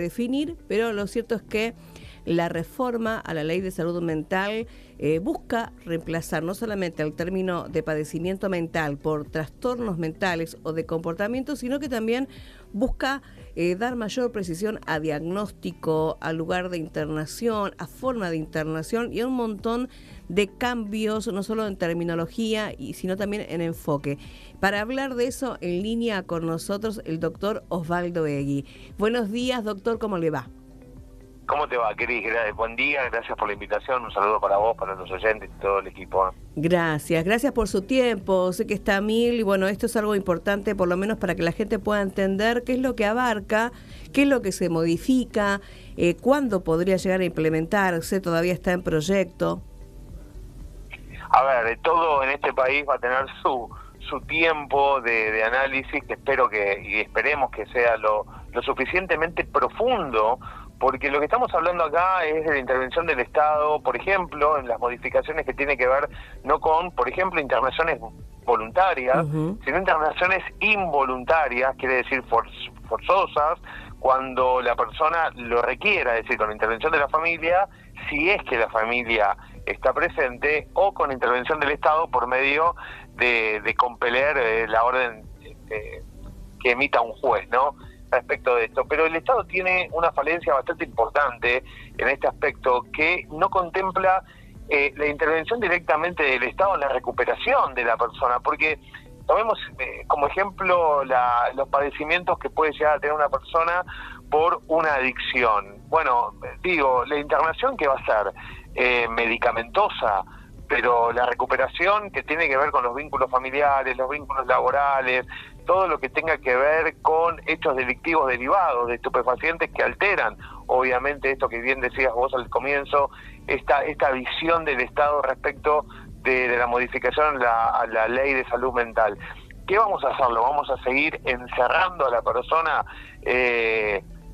definir, pero lo cierto es que la reforma a la ley de salud mental busca reemplazar no solamente el término de padecimiento mental por trastornos mentales o de comportamiento, sino que también busca dar mayor precisión a diagnóstico, a lugar de internación, a forma de internación y a un montón de cambios, no solo en terminología, sino también en enfoque. Para hablar de eso, en línea con nosotros, el doctor Osvaldo Egui. Buenos días, doctor, ¿cómo le va? ¿Cómo te va, Cris? Buen día, gracias por la invitación, un saludo para vos, para los oyentes y todo el equipo. Gracias por su tiempo, sé que está a mil y bueno, esto es algo importante por lo menos para que la gente pueda entender qué es lo que abarca, qué es lo que se modifica, cuándo podría llegar a implementarse, todavía está en proyecto. A ver, todo en este país va a tener su tiempo de análisis que esperemos que sea lo suficientemente profundo, porque lo que estamos hablando acá es de la intervención del Estado, por ejemplo, en las modificaciones que tiene que ver no con, por ejemplo, internaciones voluntarias, sino internaciones involuntarias, quiere decir forzosas, cuando la persona lo requiera, es decir, con la intervención de la familia, si es que la familia está presente, o con intervención del Estado por medio de compeler la orden que emita un juez, ¿no?, respecto de esto. Pero el Estado tiene una falencia bastante importante en este aspecto, que no contempla la intervención directamente del Estado en la recuperación de la persona, porque tomemos como ejemplo los padecimientos que puede llegar a tener una persona por una adicción. Bueno, digo, la internación que va a ser medicamentosa, pero la recuperación que tiene que ver con los vínculos familiares, los vínculos laborales, todo lo que tenga que ver con hechos delictivos derivados de estupefacientes que alteran, obviamente, esto que bien decías vos al comienzo, esta visión del Estado respecto de la modificación a la ley de salud mental. ¿Qué vamos a hacerlo? ¿Vamos a seguir encerrando a la persona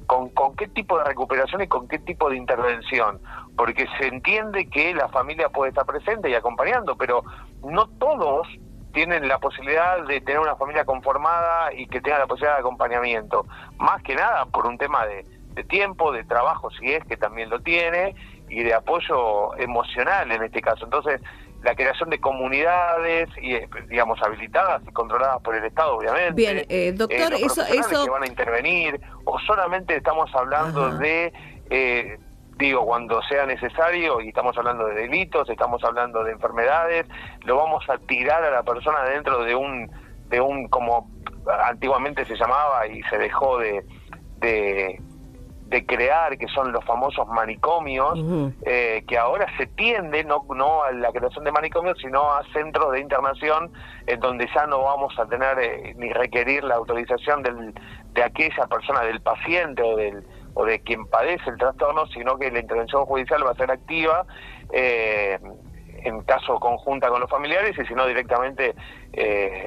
con qué tipo de recuperación y con qué tipo de intervención? Porque se entiende que la familia puede estar presente y acompañando, pero no todos tienen la posibilidad de tener una familia conformada y que tenga la posibilidad de acompañamiento. Más que nada por un tema de tiempo, de trabajo, si es que también lo tiene, y de apoyo emocional en este caso. Entonces, la creación de comunidades, y digamos, habilitadas y controladas por el Estado, obviamente. Bien, doctor, eso que van a intervenir, o solamente estamos hablando de... cuando sea necesario, y estamos hablando de delitos, estamos hablando de enfermedades, lo vamos a tirar a la persona dentro de un como antiguamente se llamaba y se dejó de crear, que son los famosos manicomios, que ahora se tiende no a la creación de manicomios, sino a centros de internación en donde ya no vamos a tener ni requerir la autorización de aquella persona, del paciente o de quien padece el trastorno, sino que la intervención judicial va a ser activa en caso conjunta con los familiares, y si no directamente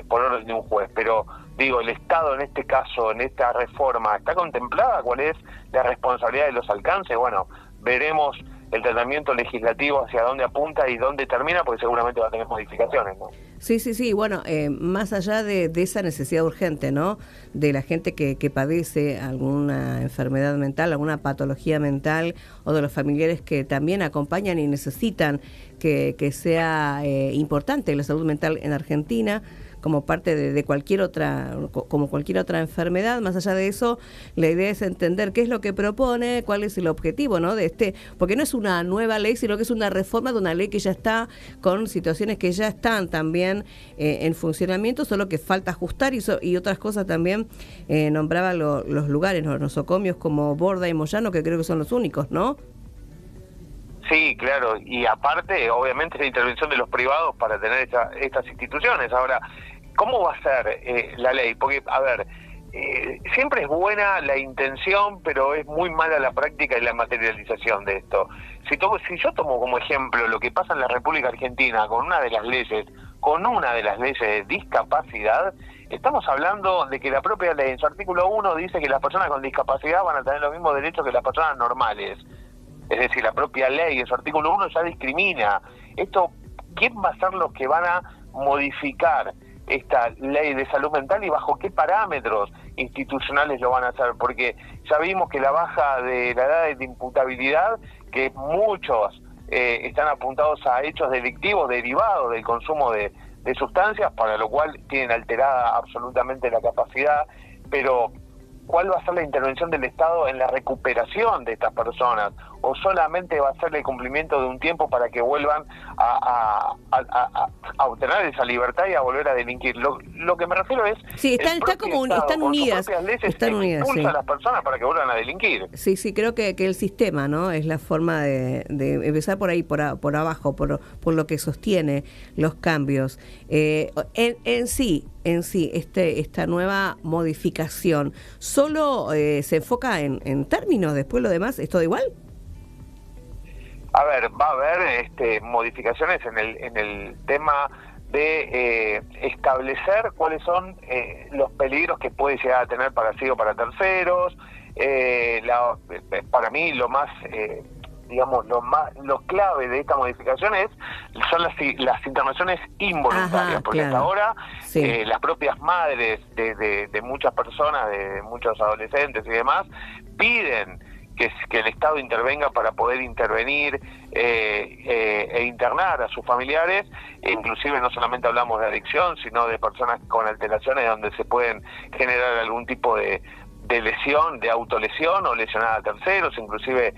por orden de un juez. Pero digo, el Estado en este caso, en esta reforma, ¿está contemplada cuál es la responsabilidad de los alcances? Bueno, veremos el tratamiento legislativo hacia dónde apunta y dónde termina, porque seguramente va a tener modificaciones, ¿no? Sí, bueno, más allá de esa necesidad urgente, ¿no?, de la gente que padece alguna enfermedad mental, alguna patología mental, o de los familiares que también acompañan y necesitan que sea importante la salud mental en Argentina, como parte de cualquier otra enfermedad. Más allá de eso, la idea es entender qué es lo que propone, cuál es el objetivo, ¿no?, porque no es una nueva ley, sino que es una reforma de una ley que ya está, con situaciones que ya están también en funcionamiento, solo que falta ajustar, y otras cosas también. Nombraba los lugares, los nosocomios como Borda y Moyano, que creo que son los únicos, ¿no? Sí, claro, y aparte, obviamente, la intervención de los privados para tener estas instituciones. Ahora, ¿cómo va a ser la ley? Porque, a ver, siempre es buena la intención, pero es muy mala la práctica y la materialización de esto. Si yo tomo como ejemplo lo que pasa en la República Argentina con una de las leyes de discapacidad, estamos hablando de que la propia ley, en su artículo 1, dice que las personas con discapacidad van a tener los mismos derechos que las personas normales. Es decir, la propia ley, en su artículo 1, ya discrimina. Esto, ¿quién va a ser los que van a modificar esta ley de salud mental y bajo qué parámetros? institucionales lo van a hacer, porque ya vimos que la baja de la edad de imputabilidad, que muchos están apuntados a hechos delictivos derivados del consumo de sustancias, para lo cual tienen alterada absolutamente la capacidad, pero ¿cuál va a ser la intervención del Estado en la recuperación de estas personas? ¿O solamente va a ser el cumplimiento de un tiempo para que vuelvan a obtener esa libertad y a volver a delinquir? Lo que me refiero es... Sí, están unidas. Están unidas, expulsa a las personas para que vuelvan a delinquir. Sí, creo que el sistema, ¿no?, es la forma de empezar por ahí, por abajo, por lo que sostiene los cambios. En sí, esta nueva modificación, ¿solo se enfoca en términos? Después lo demás, ¿es todo igual? A ver, va a haber modificaciones en el tema de establecer cuáles son los peligros que puede llegar a tener para sí o para terceros. Para mí lo más lo clave de esta modificación son las internaciones involuntarias. Porque claro. hasta ahora Sí. las propias madres de muchas personas, de muchos adolescentes y demás, piden que el Estado intervenga para poder intervenir e internar a sus familiares. Inclusive no solamente hablamos de adicción, sino de personas con alteraciones donde se pueden generar algún tipo de lesión, de autolesión o lesionar a terceros. Inclusive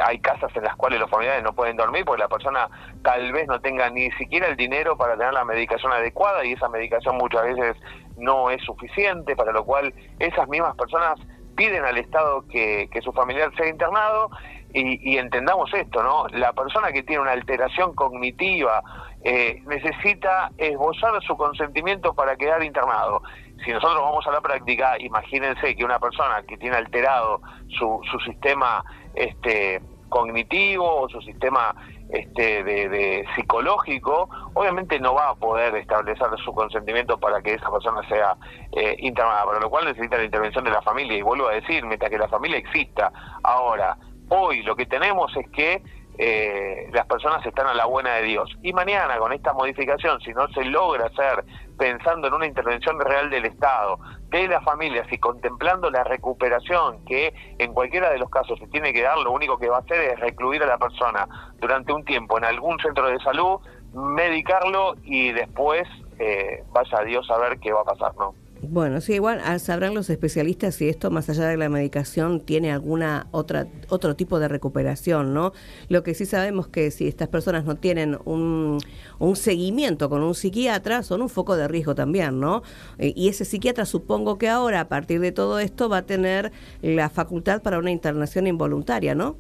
hay casas en las cuales los familiares no pueden dormir porque la persona tal vez no tenga ni siquiera el dinero para tener la medicación adecuada, y esa medicación muchas veces no es suficiente, para lo cual esas mismas personas piden al Estado que su familiar sea internado. Y entendamos esto, ¿no? La persona que tiene una alteración cognitiva necesita esbozar su consentimiento para quedar internado. Si nosotros vamos a la práctica, imagínense que una persona que tiene alterado su sistema cognitivo o su sistema de psicológico, obviamente no va a poder establecer su consentimiento para que esa persona sea internada, para lo cual necesita la intervención de la familia. Y vuelvo a decir, mientras que la familia exista. Ahora, hoy lo que tenemos es que las personas están a la buena de Dios, y mañana con esta modificación, si no se logra hacer pensando en una intervención real del Estado, de las familias, y contemplando la recuperación, que en cualquiera de los casos se tiene que dar, lo único que va a hacer es recluir a la persona durante un tiempo en algún centro de salud, medicarlo, y después vaya a Dios a ver qué va a pasar, ¿no? Bueno, sí, igual sabrán los especialistas si esto, más allá de la medicación, tiene otro tipo de recuperación, ¿no? Lo que sí sabemos que si estas personas no tienen un seguimiento con un psiquiatra, son un foco de riesgo también, ¿no? Y ese psiquiatra, supongo que ahora, a partir de todo esto, va a tener la facultad para una internación involuntaria, ¿no?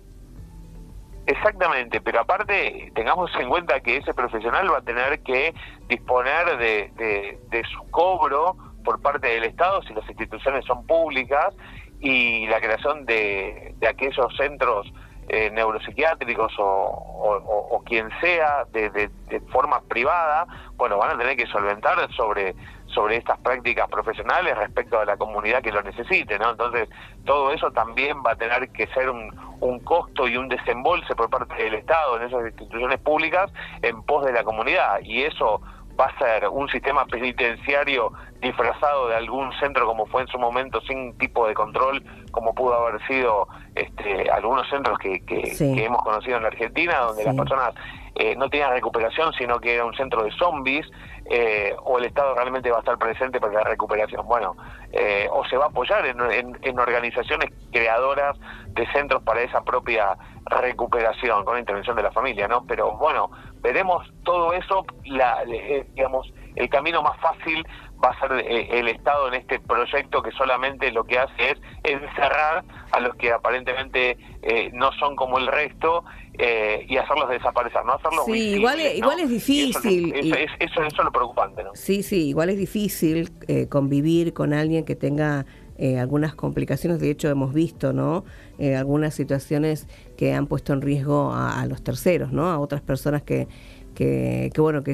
Exactamente, pero aparte tengamos en cuenta que ese profesional va a tener que disponer de su cobro por parte del Estado si las instituciones son públicas, y la creación de aquellos centros neuropsiquiátricos o quien sea de forma privada, bueno, van a tener que solventar sobre estas prácticas profesionales respecto a la comunidad que lo necesite, ¿no? Entonces, todo eso también va a tener que ser un costo y un desembolse por parte del Estado en esas instituciones públicas en pos de la comunidad, y eso va a ser un sistema penitenciario disfrazado de algún centro, como fue en su momento, sin tipo de control, como pudo haber sido algunos centros que hemos conocido en la Argentina, donde las personas no tenían recuperación, sino que era un centro de zombies. O el Estado realmente va a estar presente para la recuperación. Bueno, o se va a apoyar en organizaciones creadoras de centros para esa propia recuperación, con la intervención de la familia, ¿no? Pero bueno, veremos todo eso. Digamos, el camino más fácil va a ser el Estado en este proyecto, que solamente lo que hace es encerrar a los que aparentemente no son como el resto, y hacerlos desaparecer, no hacerlos visibles, igual es difícil. Eso es lo preocupante, ¿no? Sí, igual es difícil convivir con alguien que tenga algunas complicaciones. De hecho, hemos visto, ¿no?, algunas situaciones que han puesto en riesgo a los terceros, ¿no?, a otras personas que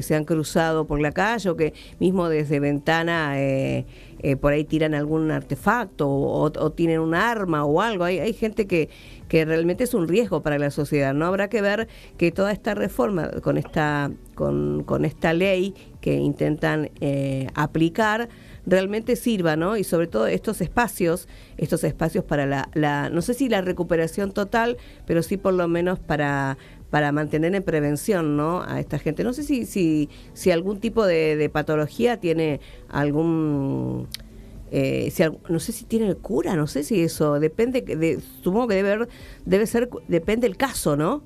se han cruzado por la calle, o que mismo desde ventana por ahí tiran algún artefacto o tienen un arma o algo. Hay gente que realmente es un riesgo para la sociedad, ¿no? Habrá que ver que toda esta reforma con esta ley que intentan aplicar realmente sirva, ¿no? Y sobre todo estos espacios para la no sé si la recuperación total, pero sí por lo menos para mantener en prevención, ¿no?, a esta gente. No sé si algún tipo de patología tiene algún... no sé si tiene cura, no sé si eso depende, supongo que depende del caso, ¿no?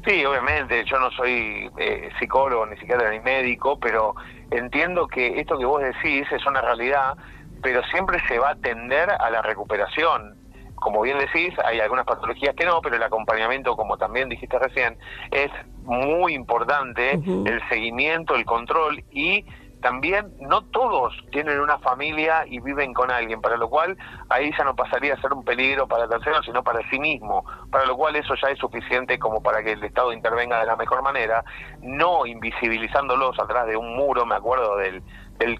Sí, obviamente, yo no soy psicólogo, ni psiquiatra, ni médico, pero entiendo que esto que vos decís es una realidad, pero siempre se va a tender a la recuperación. Como bien decís, hay algunas patologías que no, pero el acompañamiento, como también dijiste recién, es muy importante, el seguimiento, el control, y también no todos tienen una familia y viven con alguien, para lo cual ahí ya no pasaría a ser un peligro para terceros, sino para sí mismo, para lo cual eso ya es suficiente como para que el Estado intervenga de la mejor manera, no invisibilizándolos atrás de un muro. Me acuerdo del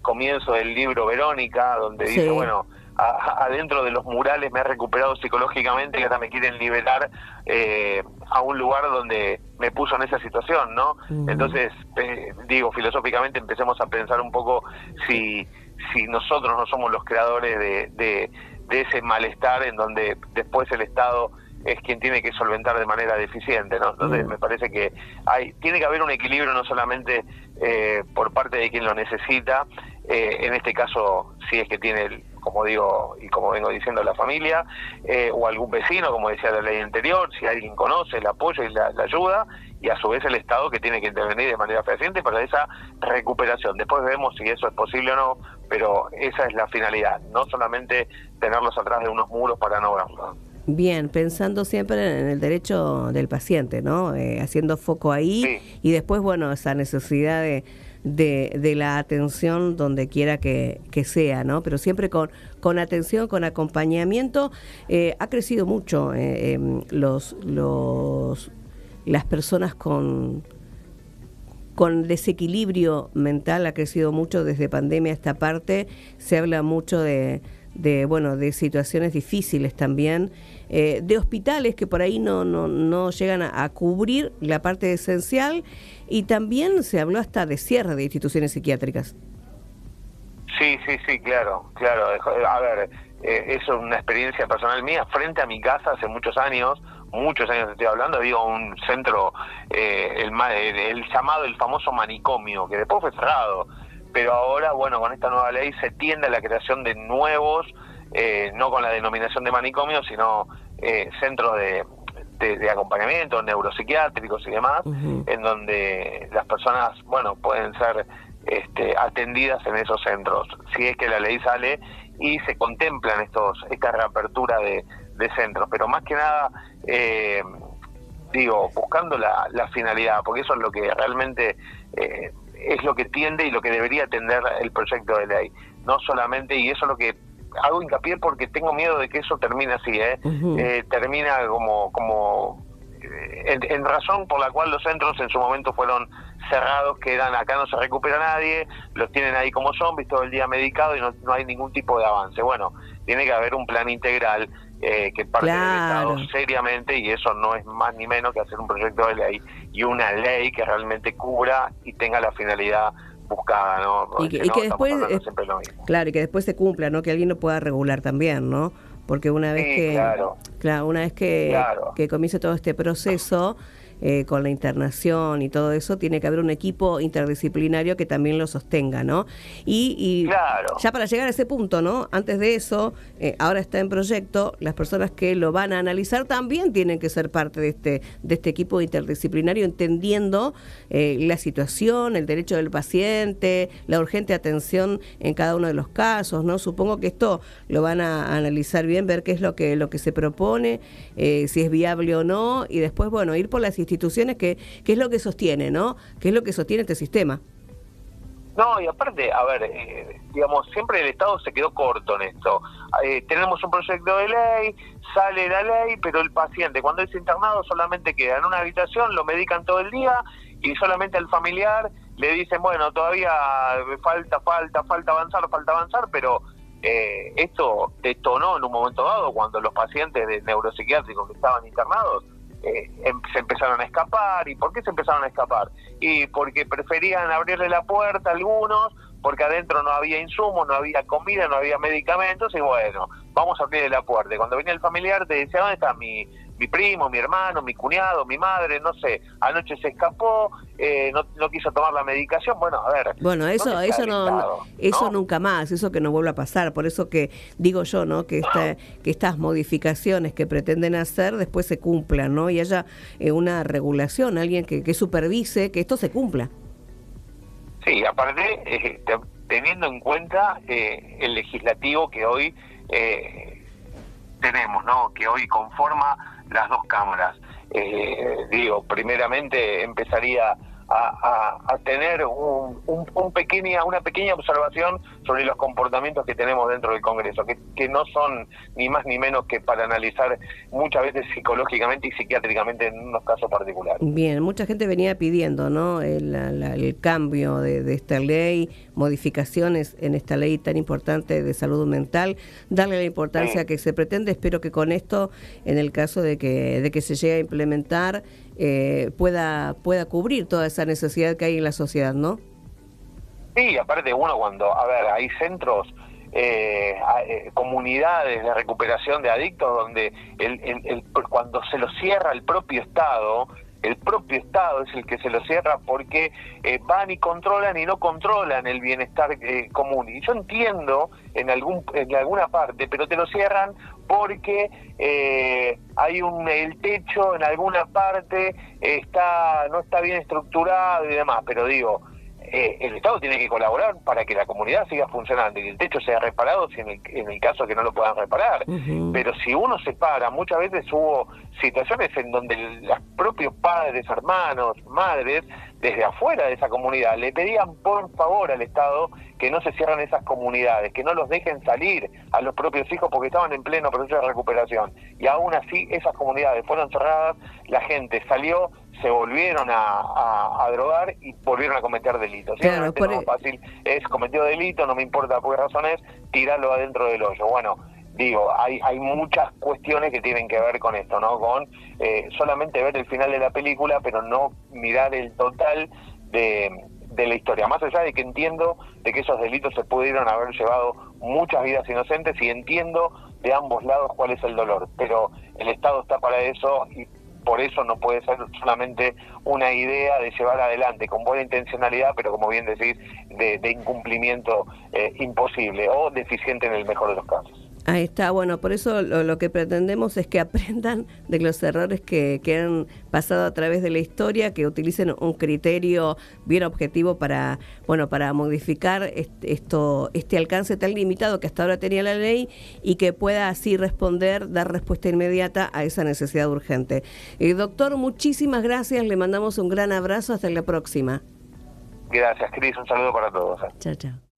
comienzo del libro Verónica, donde dice, bueno, adentro de los murales me he recuperado psicológicamente y ahora me quieren liberar a un lugar donde me puso en esa situación, ¿no? Entonces, digo, filosóficamente empecemos a pensar un poco si nosotros no somos los creadores de ese malestar en donde después el Estado es quien tiene que solventar de manera deficiente, ¿no? Entonces me parece que tiene que haber un equilibrio, no solamente por parte de quien lo necesita, en este caso si es que tiene, como digo y como vengo diciendo, la familia, o algún vecino, como decía la ley anterior, si alguien conoce el apoyo y la ayuda, y a su vez el Estado, que tiene que intervenir de manera fehaciente para esa recuperación. Después vemos si eso es posible o no, pero esa es la finalidad, no solamente tenerlos atrás de unos muros para no verlos. Bien, pensando siempre en el derecho del paciente, ¿no? Haciendo foco ahí, sí. Y después, bueno, esa necesidad de la atención donde quiera que sea, ¿no? Pero siempre con atención, con acompañamiento. Ha crecido mucho las personas con desequilibrio mental, ha crecido mucho desde pandemia a esta parte. Se habla mucho de situaciones difíciles también, de hospitales que por ahí no llegan a cubrir la parte esencial, y también se habló hasta de cierre de instituciones psiquiátricas. Sí, claro. A ver, eso es una experiencia personal mía. Frente a mi casa hace muchos años estoy hablando, había un centro, el llamado, el famoso manicomio, que después fue cerrado. Pero ahora, bueno, con esta nueva ley se tiende a la creación de nuevos, no con la denominación de manicomio, sino centros de acompañamiento, neuropsiquiátricos y demás, en donde las personas, bueno, pueden ser atendidas en esos centros, si es que la ley sale y se contemplan esta reapertura de centros. Pero más que nada, buscando la finalidad, porque eso es lo que realmente... es lo que tiende y lo que debería atender el proyecto de ley, no solamente, y eso es lo que hago hincapié porque tengo miedo de que eso termine así, termina como en razón por la cual los centros en su momento fueron cerrados, que eran acá no se recupera nadie, los tienen ahí como zombies todo el día medicados y no hay ningún tipo de avance. Bueno, tiene que haber un plan integral que parte del Estado seriamente, y eso no es más ni menos que hacer un proyecto de ley y una ley que realmente cubra y tenga la finalidad buscada, ¿no? Y que después, claro, y que después se cumpla, ¿no? Que alguien lo pueda regular también, ¿no? Porque una vez que comience todo este proceso, con la internación y todo eso, tiene que haber un equipo interdisciplinario que también lo sostenga, ¿no? Y ya para llegar a ese punto, ¿no? Antes de eso, ahora está en proyecto, las personas que lo van a analizar también tienen que ser parte de este equipo interdisciplinario, entendiendo la situación, el derecho del paciente, la urgente atención en cada uno de los casos, ¿no? Supongo que esto lo van a analizar bien, ver qué es lo que se propone, si es viable o no, y después, bueno, ir por las instituciones que es lo que sostiene, ¿no? ¿Qué es lo que sostiene este sistema? No, y aparte, a ver, siempre el Estado se quedó corto en esto. Tenemos un proyecto de ley, sale la ley, pero el paciente cuando es internado solamente queda en una habitación, lo medican todo el día y solamente al familiar le dicen, bueno, todavía falta avanzar, pero esto detonó en un momento dado cuando los pacientes de neuropsiquiátricos que estaban internados se empezaron a escapar. ¿Y por qué se empezaron a escapar? Y porque preferían abrirle la puerta a algunos porque adentro no había insumos, no había comida, no había medicamentos, y bueno, vamos a abrirle la puerta. Y cuando venía el familiar te decía, ¿dónde está mi primo, mi hermano, mi cuñado, mi madre? No sé, anoche se escapó, no quiso tomar la medicación. Bueno, a ver. Bueno, eso nunca más, eso que no vuelva a pasar. Por eso que digo yo, ¿no? Que estas modificaciones que pretenden hacer después se cumplan, ¿no? Y haya una regulación, alguien que supervise que esto se cumpla. Sí, aparte, teniendo en cuenta el legislativo que hoy tenemos, ¿no? Que hoy conforma las dos cámaras. Digo, primeramente empezaría a tener una pequeña observación sobre los comportamientos que tenemos dentro del Congreso, que no son ni más ni menos que para analizar muchas veces psicológicamente y psiquiátricamente en unos casos particulares. Bien, mucha gente venía pidiendo, ¿no? el cambio de esta ley, modificaciones en esta ley tan importante de salud mental, darle la importancia que se pretende. Espero que con esto, en el caso de que se llegue a implementar, pueda cubrir toda esa necesidad que hay en la sociedad, ¿no? Sí, aparte uno cuando, a ver, hay centros, comunidades de recuperación de adictos donde cuando se lo cierra el propio Estado es el que se lo cierra porque van y controlan y no controlan el bienestar común. Y yo entiendo en alguna parte, pero te lo cierran porque hay el techo en alguna parte no está bien estructurado y demás, pero digo, el Estado tiene que colaborar para que la comunidad siga funcionando y el techo sea reparado si en el caso que no lo puedan reparar. Pero si uno se para, muchas veces hubo situaciones en donde los propios padres, hermanos, madres, desde afuera de esa comunidad, le pedían por favor al Estado que no se cierren esas comunidades, que no los dejen salir a los propios hijos porque estaban en pleno proceso de recuperación. Y aún así esas comunidades fueron cerradas, la gente salió, se volvieron a drogar y volvieron a cometer delitos. Claro, lo más fácil es cometió delito, no me importa por qué razones, tirarlo adentro del hoyo. Bueno, digo, hay muchas cuestiones que tienen que ver con esto, ¿no? Con solamente ver el final de la película, pero no mirar el total de la historia. Más allá de que entiendo de que esos delitos se pudieron haber llevado muchas vidas inocentes y entiendo de ambos lados cuál es el dolor, pero el Estado está para eso y por eso no puede ser solamente una idea de llevar adelante con buena intencionalidad, pero como bien decís, de incumplimiento imposible o deficiente en el mejor de los casos. Ahí está, bueno, por eso lo que pretendemos es que aprendan de los errores que han pasado a través de la historia, que utilicen un criterio bien objetivo para modificar este alcance tan limitado que hasta ahora tenía la ley y que pueda así dar respuesta inmediata a esa necesidad urgente. Doctor, muchísimas gracias, le mandamos un gran abrazo, hasta la próxima. Gracias, Cris, un saludo para todos. Chao, chao.